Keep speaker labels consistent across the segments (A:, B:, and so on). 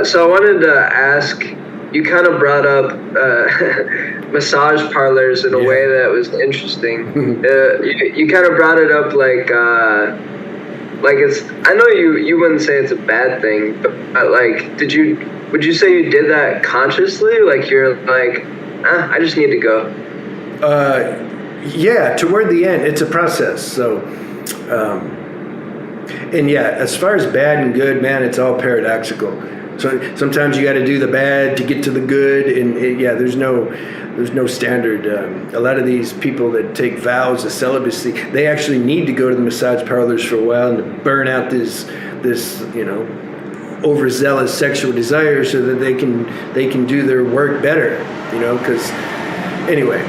A: So I wanted to ask, you kind of brought up massage parlors in a way that was interesting. You kind of brought it up like it's, I know you wouldn't say it's a bad thing, but like, would you say you did that consciously? Like you're like, I just need to go.
B: Yeah, toward the end, it's a process. So, and yeah, as far as bad and good, man, it's all paradoxical. So sometimes you got to do the bad to get to the good, and there's no standard. A lot of these people that take vows of celibacy, they actually need to go to the massage parlors for a while and to burn out this overzealous sexual desire so that they can do their work better. Because anyway,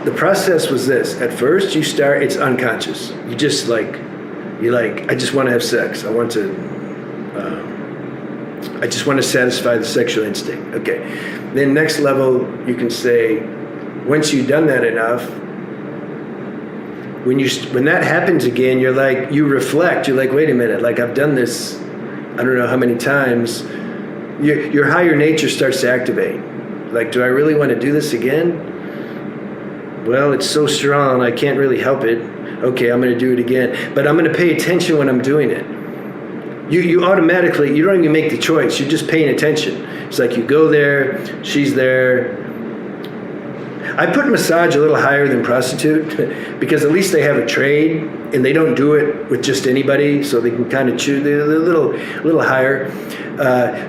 B: the process was this. At first, you start. It's unconscious. You just I just want to have sex. I just want to satisfy the sexual instinct. Okay. Then next level, you can say, once you've done that enough, when that happens again, you're like, you reflect. You're like, wait a minute. Like I've done this, I don't know how many times. Your higher nature starts to activate. Like, do I really want to do this again? Well, it's so strong, I can't really help it. Okay, I'm going to do it again. But I'm going to pay attention when I'm doing it. You automatically, you don't even make the choice. You're just paying attention. It's like you go there, she's there. I put massage a little higher than prostitute because at least they have a trade and they don't do it with just anybody, so they can kind of choose. They're a little higher.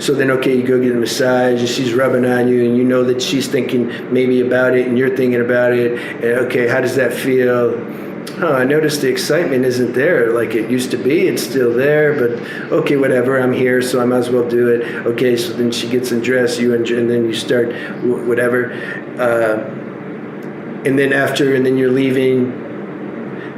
B: So then, okay, you go get a massage and she's rubbing on you and you know that she's thinking maybe about it and you're thinking about it. And okay, how does that feel? Oh, I noticed the excitement isn't there like it used to be. It's still there, but okay, whatever. I'm here, so I might as well do it. Okay, so then she gets undressed, and then you start whatever. And then then you're leaving,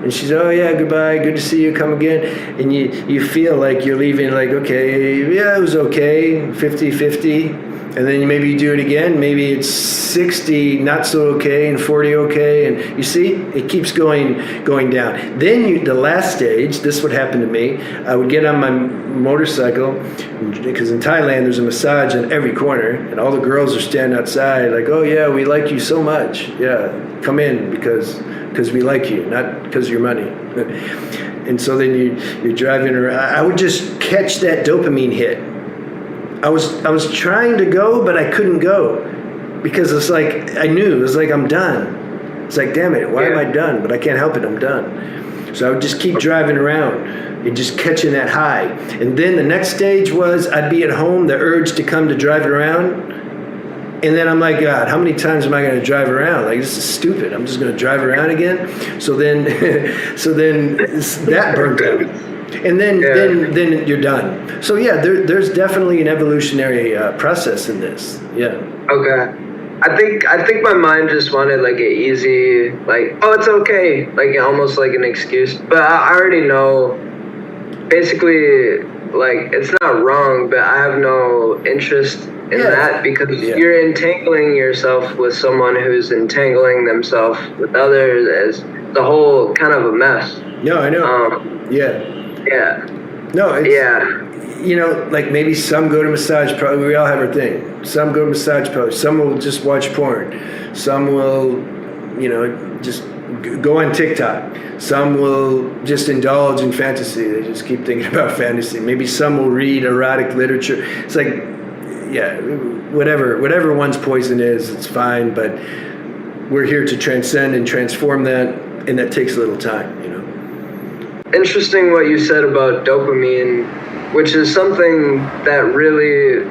B: and she's, oh yeah, goodbye, good to see you, come again. And you feel like you're leaving, like, okay, yeah, it was okay, 50-50. And then maybe you do it again, maybe it's 60 not so okay and 40 okay, and you see, it keeps going down. Then the last stage, this would happen to me, I would get on my motorcycle, because in Thailand there's a massage on every corner, and all the girls are standing outside like, oh yeah, we like you so much, yeah, come in because we like you, not because of your money. And so then you're driving around. I would just catch that dopamine hit. I was trying to go, but I couldn't go because it's like I knew it was like I'm done. It's like, damn it, why am I done? But I can't help it, I'm done. So I would just keep driving around and just catching that high. And then the next stage was I'd be at home, the urge to come to drive it around. And then I'm like, God, how many times am I going to drive around? Like, this is stupid. I'm just going to drive around again. So then that burnt out. And then you're done. So yeah, there's definitely an evolutionary process in this. Yeah.
A: Okay. I think my mind just wanted like an easy, like, oh, it's okay, like almost like an excuse. But I already know, basically, like it's not wrong, but I have no interest in that because you're entangling yourself with someone who's entangling themselves with others as the whole kind of a mess.
B: No, I know. Yeah. No, it's, like maybe some go to massage parlors. We all have our thing. Some go to massage parlors. Some will just watch porn. Some will, just go on TikTok. Some will just indulge in fantasy. They just keep thinking about fantasy. Maybe some will read erotic literature. It's like, whatever one's poison is, it's fine. But we're here to transcend and transform that, and that takes a little time,
A: Interesting what you said about dopamine, which is something that really,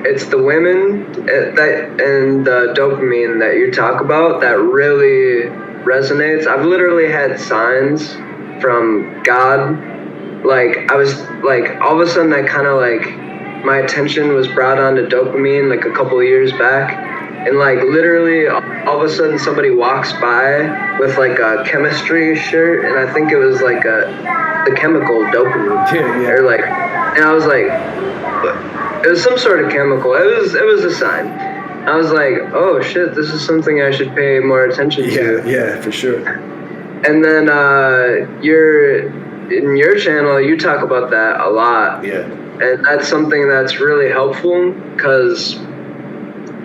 A: it's the women and the dopamine that you talk about that really resonates. I've literally had signs from God, like I was like, all of a sudden I kind of like, my attention was brought onto dopamine like a couple of years back. And like literally all of a sudden somebody walks by with like a chemistry shirt, and I think it was like the chemical dopamine. Or like, and I was like, it was some sort of chemical. It was a sign. I was like, oh shit, this is something I should pay more attention to.
B: Yeah, for sure.
A: And then in your channel you talk about that a lot.
B: Yeah.
A: And that's something that's really helpful because,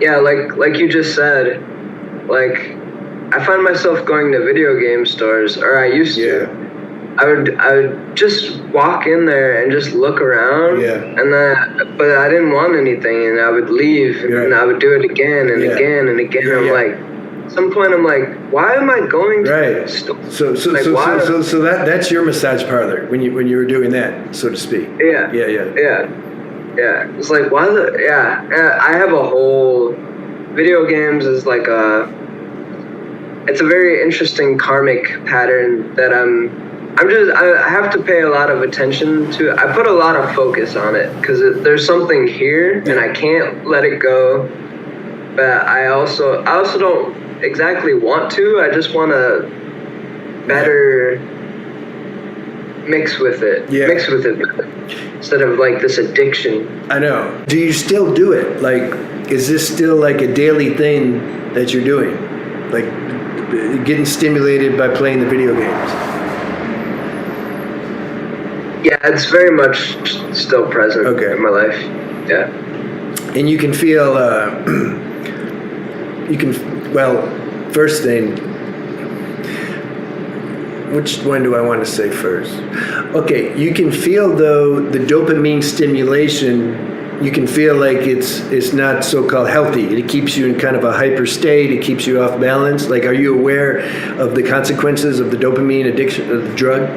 A: yeah, like you just said, like I find myself going to video game stores, or I used to. I would just walk in there and just look around, and then, but I didn't want anything, and I would leave, and I would do it again and again and again. I'm like, at some point, I'm like, why am I going to the store?
B: So that's your massage parlor when you were doing that, so to speak.
A: Yeah. It's like, why I have a whole video games is like it's a very interesting karmic pattern that I have to pay a lot of attention to. I put a lot of focus on it because there's something here and I can't let it go. But I also don't exactly want to. I just want to better mix with it instead of like this addiction.
B: I know. Do you still do it? Like, is this still like a daily thing that you're doing? Like getting stimulated by playing the video games?
A: Yeah, it's very much still present in my life. Yeah.
B: And you can feel, first thing, which one do I want to say first? Okay, you can feel though the dopamine stimulation, you can feel like it's not so-called healthy. It keeps you in kind of a hyper state. It keeps you off balance. Like, are you aware of the consequences of the dopamine addiction, of the drug?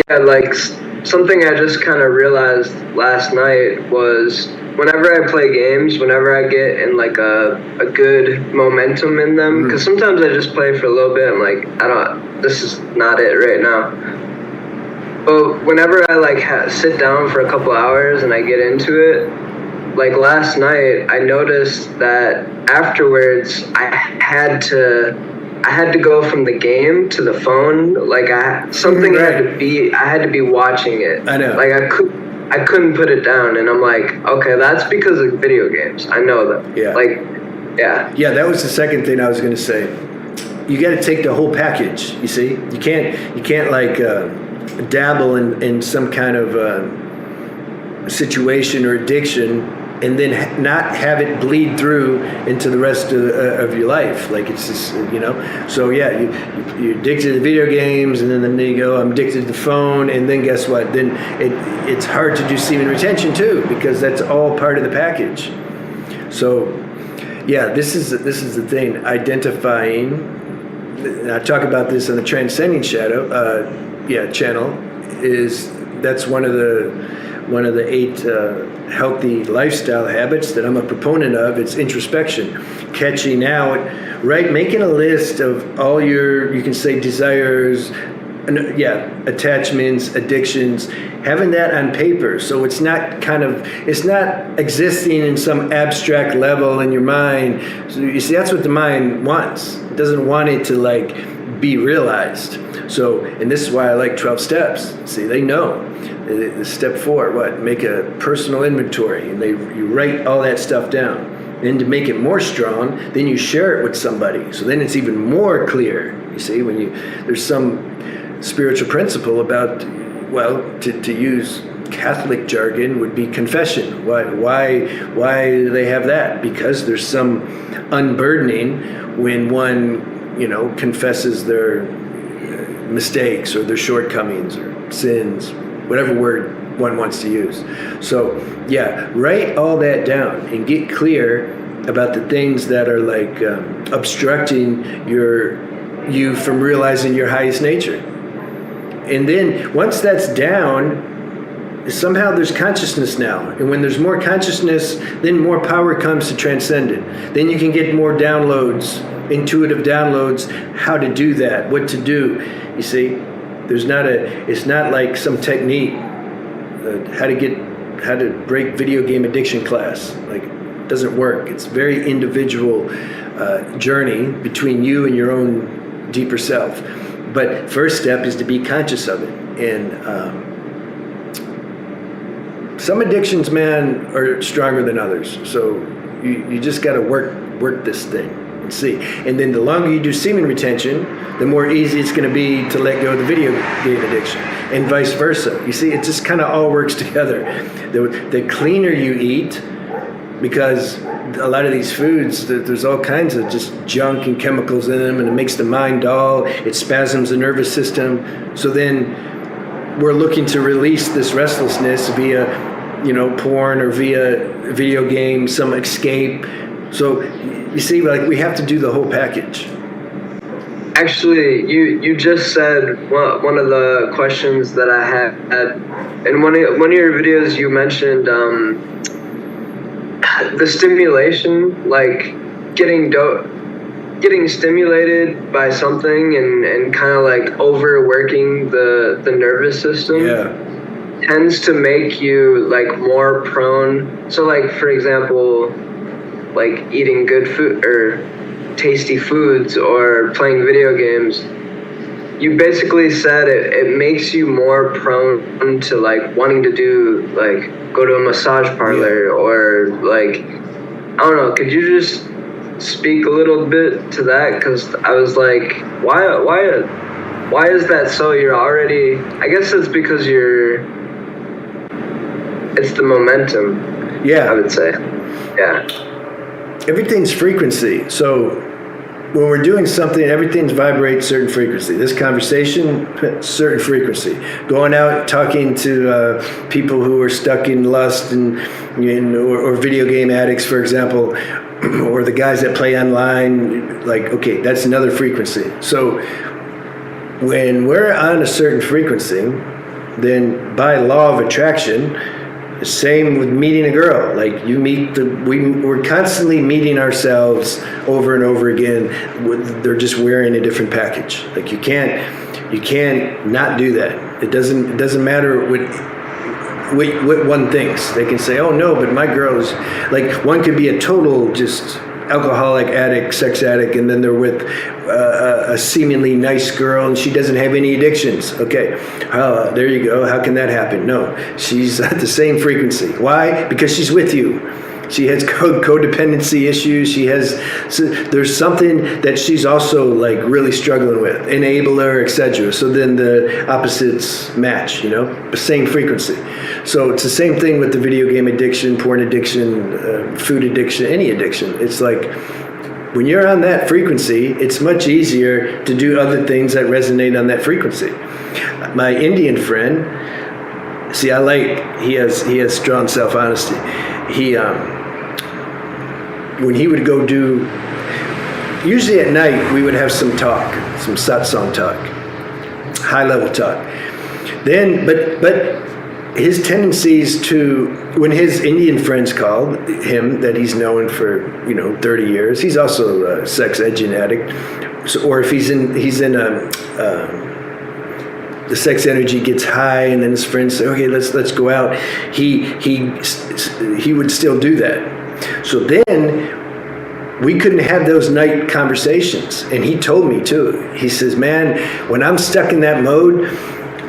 A: Yeah, like something I just kind of realized last night was whenever I play games, whenever I get in like a good momentum in them, because sometimes I just play for a little bit, I'm like, this is not it right now. But whenever I like sit down for a couple hours and I get into it, like last night, I noticed that afterwards I had to go from the game to the phone. Like I had to be watching it.
B: I know.
A: Like I couldn't put it down, and I'm like, okay, that's because of video games. I know that.
B: Yeah.
A: Like, yeah.
B: Yeah, that was the second thing I was going to say. You got to take the whole package. You see, you can't like dabble in some kind of situation or addiction and then not have it bleed through into the rest of your life. Like it's just, So yeah, you're addicted to the video games, and then you go, I'm addicted to the phone, and then guess what? Then it's hard to do semen retention too, because that's all part of the package. So yeah, this is the thing. Identifying. I talk about this on the Transcending Shadow channel. That's one of the 8 healthy lifestyle habits that I'm a proponent of. It's introspection, catching out, right? Making a list of all your, you can say, desires, attachments, addictions, having that on paper. So it's not existing in some abstract level in your mind. So you see, that's what the mind wants. It doesn't want it to like be realized. So, and this is why I like 12 steps. See, they know. Step 4, make a personal inventory, and you write all that stuff down. And to make it more strong, then you share it with somebody. So then it's even more clear. You see, there's some spiritual principle about, to use Catholic jargon would be confession. Why do they have that? Because there's some unburdening when one, confesses their mistakes or their shortcomings or sins, whatever word one wants to use. So yeah, write all that down and get clear about the things that are like obstructing you from realizing your highest nature. And then once that's down, somehow there's consciousness now. And when there's more consciousness, then more power comes to transcend it. Then you can get more downloads, intuitive downloads, how to do that, what to do. You see, it's not like some technique, how to break video game addiction class. Like, it doesn't work. It's very individual journey between you and your own deeper self. But first step is to be conscious of it. And some addictions, man, are stronger than others. So you just got to work this thing and see. And then the longer you do semen retention, the more easy it's going to be to let go of the video game addiction. and vice versa. You see, it just kind of all works together. The cleaner you eat, because a lot of these foods, there's all kinds of just junk and chemicals in them, and it makes the mind dull, it spasms the nervous system. So then we're looking to release this restlessness via, porn or via video games, some escape. So you see, like, we have to do the whole package.
A: Actually, you just said one of the questions that I had. In one of your videos, you mentioned the stimulation, like getting stimulated by something and kind of like overworking the nervous system.
B: Yeah.
A: Tends to make you like more prone. So like, for example, like eating good food or tasty foods or playing video games, you basically said it makes you more prone to like wanting to do, like, go to a massage parlor, or like, I don't know, could you just speak a little bit to that? Because I was like, why is that so? You're already, I guess it's because it's the momentum.
B: Yeah,
A: I would say. Yeah.
B: Everything's frequency. So when we're doing something, everything vibrates certain frequency. This conversation, certain frequency. Going out, talking to people who are stuck in lust or video game addicts, for example, or the guys that play online, like, okay, that's another frequency. So when we're on a certain frequency, then by law of attraction, same with meeting a girl. Like, we're constantly meeting ourselves over and over again. They're just wearing a different package. Like, you can't not do that. It doesn't matter what one thinks. They can say, oh no, but my girl's, like, one could be a total just alcoholic addict, sex addict, and then they're with a seemingly nice girl and she doesn't have any addictions. Okay, there you go. How can that happen? No, she's at the same frequency. Why? Because she's with you. She has codependency issues. There's something that she's also like really struggling with, enabler, etc. So then the opposites match, the same frequency. So it's the same thing with the video game addiction, porn addiction, food addiction, any addiction. It's like, when you're on that frequency, it's much easier to do other things that resonate on that frequency. My Indian friend, see, he has strong self-honesty. When he would go do, usually at night, we would have some talk, some satsang talk, high-level talk. Then, but his tendencies to, when his Indian friends called him, that he's known for 30 years, he's also a sex addict addict. So, or if he's in the sex energy gets high, and then his friends say, okay, let's go out. He would still do that. So then we couldn't have those night conversations. And he told me too. He says, man, when I'm stuck in that mode,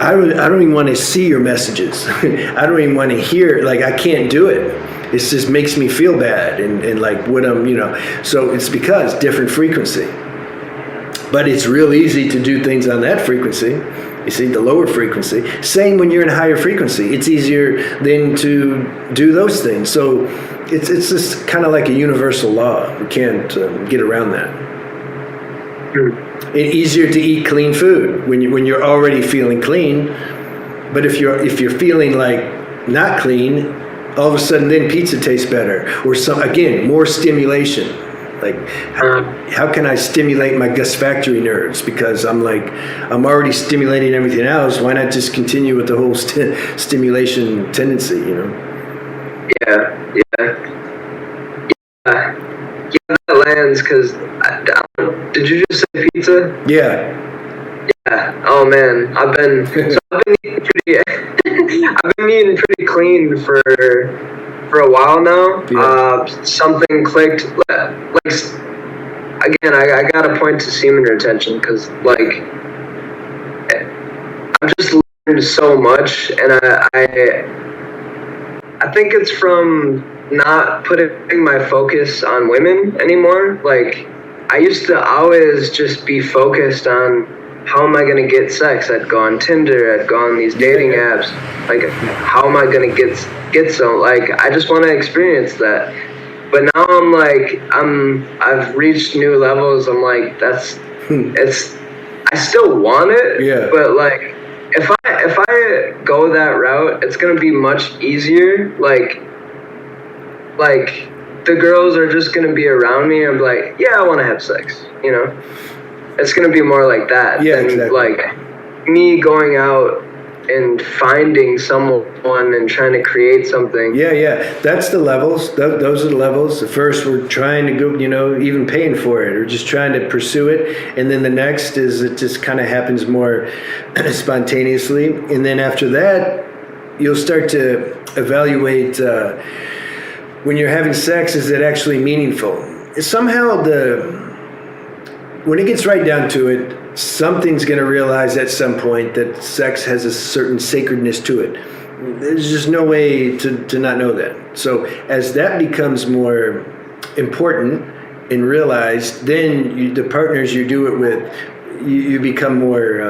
B: I don't even want to see your messages. I don't even want to hear, like, I can't do it. It just makes me feel bad. And like what so it's because different frequency. But it's real easy to do things on that frequency. You see, the lower frequency. Same when you're in a higher frequency. It's easier then to do those things. So it's just kind of like a universal law. We can't get around that. It's easier to eat clean food when you're already feeling clean. But if you're feeling like not clean, all of a sudden then pizza tastes better. Or more stimulation. Like, how can I stimulate my gustatory nerves? Because I'm already stimulating everything else. Why not just continue with the whole stimulation tendency,
A: Yeah, that lands, because, did you just say pizza?
B: Yeah.
A: Yeah. Oh man, I've been eating pretty clean for a while now.
B: Yeah.
A: Something clicked. Like, again, I gotta point to semen retention, because like, I've just learned so much, and I think it's from not putting my focus on women anymore. Like, I used to always just be focused on how am I going to get sex? I'd go on Tinder, I'd go on these dating apps. Like, how am I going to get some? Like, I just want to experience that. But now I'm like, I've reached new levels. I'm like, I still want it, but like, if I go that route, it's gonna be much easier. Like the girls are just gonna be around me. I'm like, yeah, I want to have sex. You know, it's gonna be more like that than like me going out and finding someone and trying to create something.
B: That's the levels. Those are the levels. The first, we're trying to go, you know, even paying for it or just trying to pursue it. And then the next is it just kind of happens more spontaneously. And then after that, you'll start to evaluate when you're having sex, is it actually meaningful? Somehow when it gets right down to it, something's going to realize at some point that sex has a certain sacredness to it. There's just no way to not know that. So as that becomes more important and realized, then the partners you do it with, you become more,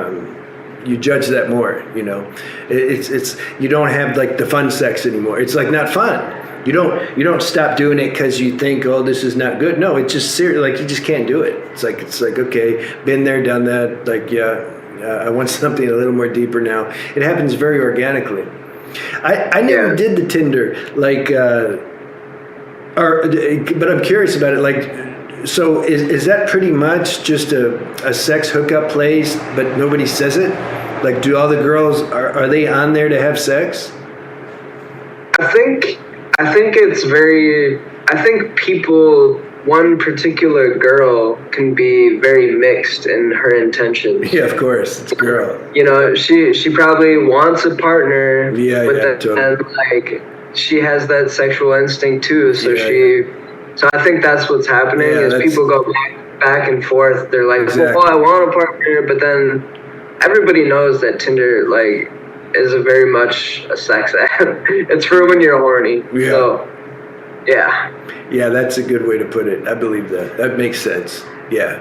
B: you judge that more, you know. It's you don't have like the fun sex anymore. It's like not fun. You don't stop doing it because you think, oh, this is not good. No, it's just serious. Like you just can't do it. It's like okay, been there, done that. Like I want something a little more deeper now. It happens very organically. I never did the Tinder but I'm curious about it. Like, so is that pretty much just a sex hookup place, but nobody says it? Like, do all the girls are they on there to have sex?
A: I think it's very, I think people, one particular girl can be very mixed in her intentions.
B: Yeah, of course, it's a girl.
A: You know, she probably wants a partner,
B: totally.
A: And like she has that sexual instinct too. So so I think that's what's happening is people go back and forth. They're like, well, I want a partner, but then everybody knows that Tinder like is very much a sex app. It's for when you're horny.
B: Yeah.
A: So,
B: yeah, that's a good way to put it. I believe that. That makes sense. Yeah.